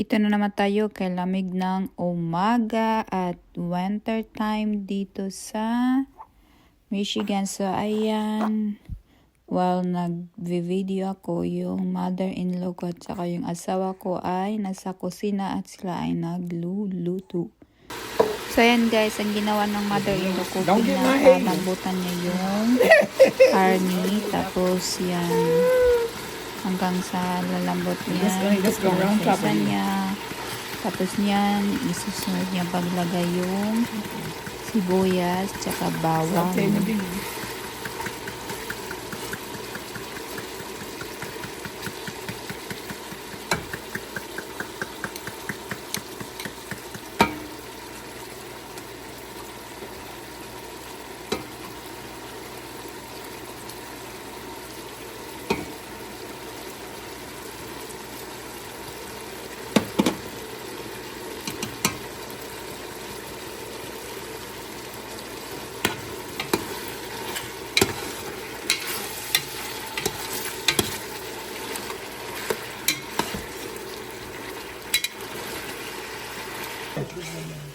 Dito na naman tayo kay lamig ng umaga at winter time dito sa Michigan. So ayan, while nag-video ako, yung mother-in-law ko at saka yung asawa ko ay nasa kusina at sila ay nagluluto. So ayan guys, ang ginawa ng mother-in-law ko, pinalambutan niya yung karni, tapos yan, hanggang sa lalambot niya, isa niya. Tapos niyan, isusunod niya paglagay yung sibuyas, tsaka bawang.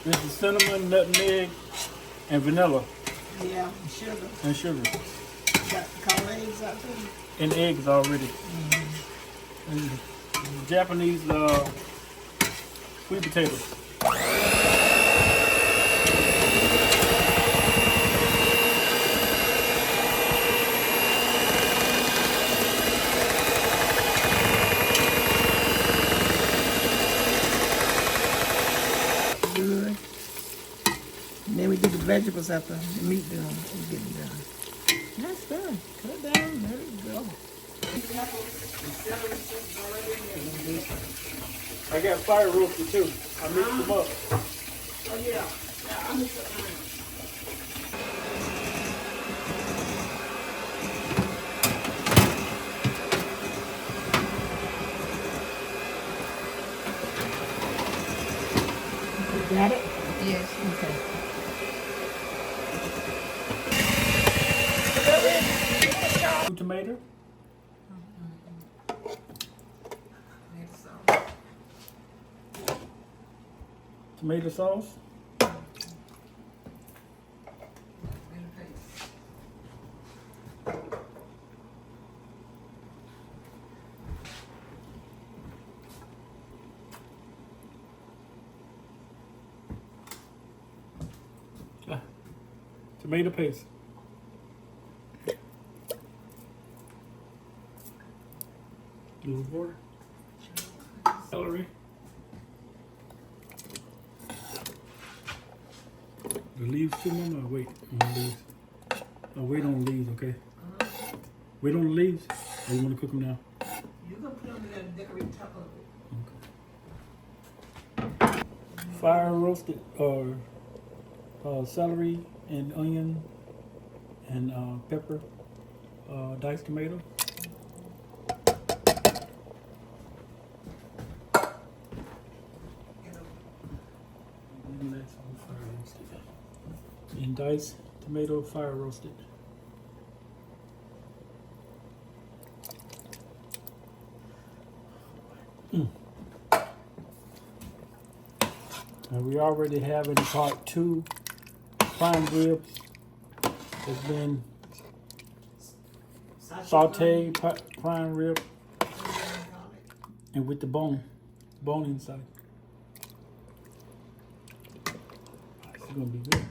This is cinnamon, nutmeg, and vanilla. Yeah, sugar. And sugar. Got couple eggs out there. And eggs already. And Japanese sweet potatoes. Good. And then we do the vegetables after the meat done. We get it done. That's done. Cut it down. Let it go. I got fire roasted too. I mixed them up. Oh yeah. Yeah, I'm just Got it? Yes. Okay. Tomato. Tomato sauce. Tomato paste. A little water. Celery. The leaves too, Mama? Or wait on the leaves? Oh, wait on the leaves, okay? Wait on the leaves? Or you want to cook them now? You can put them in there and decorate the top of it. Okay. Fire roasted celery and onion and pepper, diced tomato. And that's all fire roasted. And diced tomato, fire roasted. And we already have in part 2 prime ribs. It's been sauteed prime rib and with the bone inside. It's gonna be good.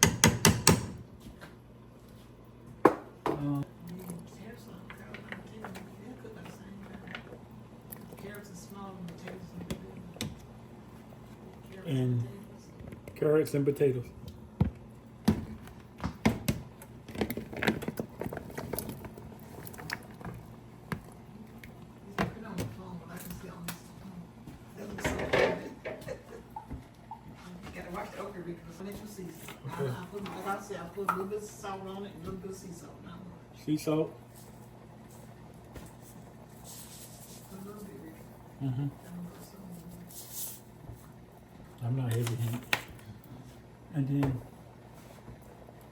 And carrots and potatoes. Okay. I put, like I said, I put a little bit of salt on it and a little bit of sea salt. Now, Sea salt. a little bit. Mm-hmm. I'm not heavy handed. And then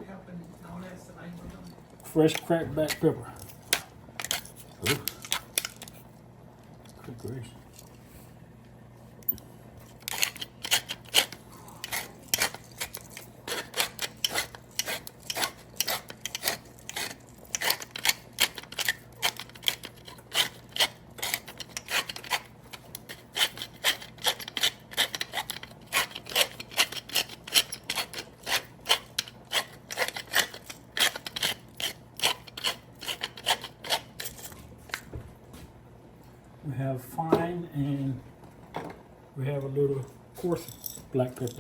Helping and all that stuff. I ain't gonna do it. fresh cracked black pepper. Ooh. Good gracious. We have fine and we have a little coarse black pepper.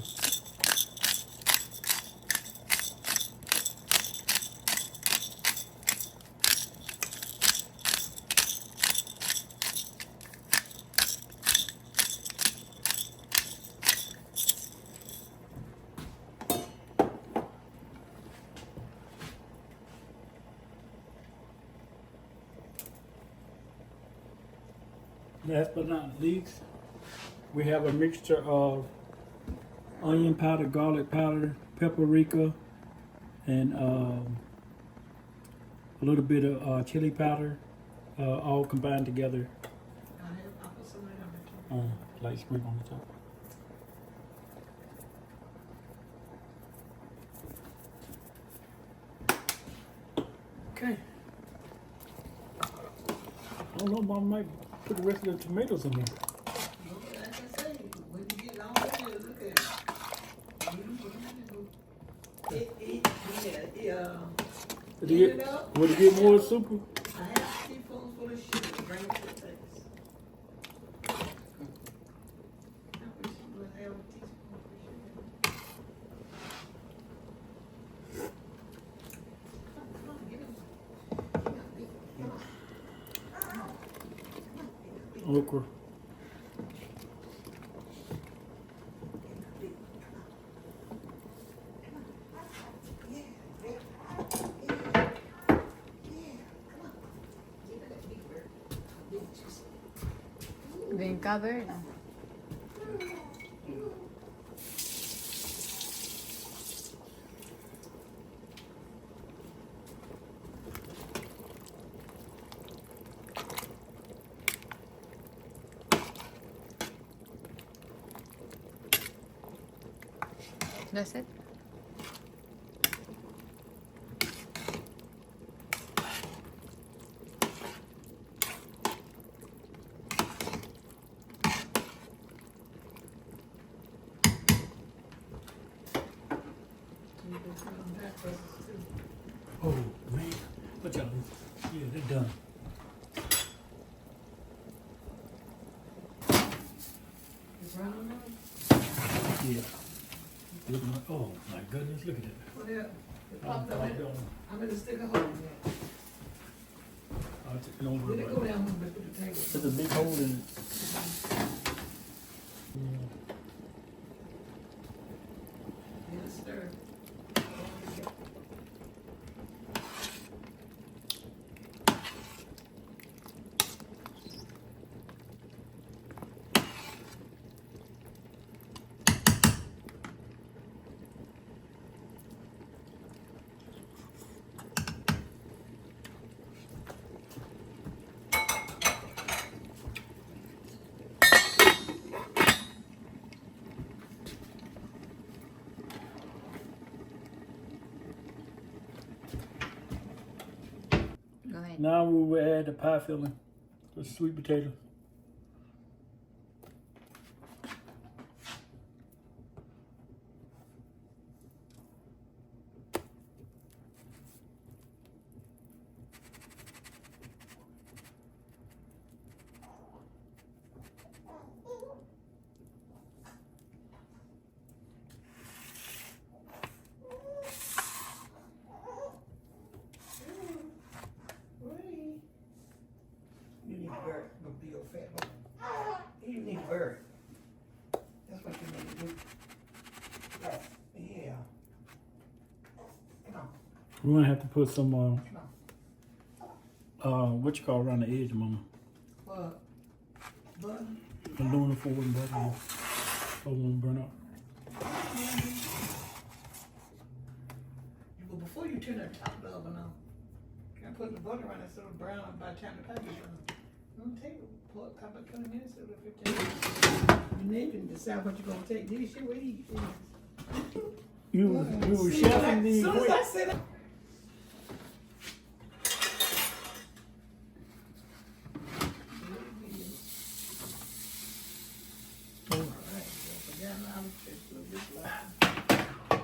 Last but not least, we have a mixture of onion powder, garlic powder, paprika, and a little bit of chili powder, all combined together. I'll put some of that on there. Light sprinkle on the top. Okay. I don't know, Mom might put the rest of the tomatoes in there. Like I say, when you get all in there, look at it. Would Heat it it up. would it get more super? A half teaspoon full of sugar, bring it to the taste. I wish you would have a teaspoon of sugar. Come on, get it. Okra. Vem cá ver, não. That's it? Oh man, what y'all? Yeah, they're done. It's running out. Yeah. Look at my, oh my goodness, look at that. Well, yeah, it I'm popped up. I'm gonna stick a hole in there. I'll take it over. Let it go down a little bit with the table. There's a big hole in it. Yeah. Yeah, stir. Go ahead. Now we will add the pie filling, the sweet potato. You need to bury it, gonna be your fat one. You need to bury it. That's what you need to do. Yeah. Come on, We're gonna have to put some come on. what you call around the edge, Mama. What? Butter? Aluminum foil and butter. So it won't burn up. But before you turn that top of the oven on, can I put the butter on it so it's brown by the time the pie gets done? Don't take about 20 minutes or 15 minutes. And then you can decide what you're gonna take. This shit, what eat? You were chefing As these. soon as I said that. Alright, so forget now, I'm just a little bit like.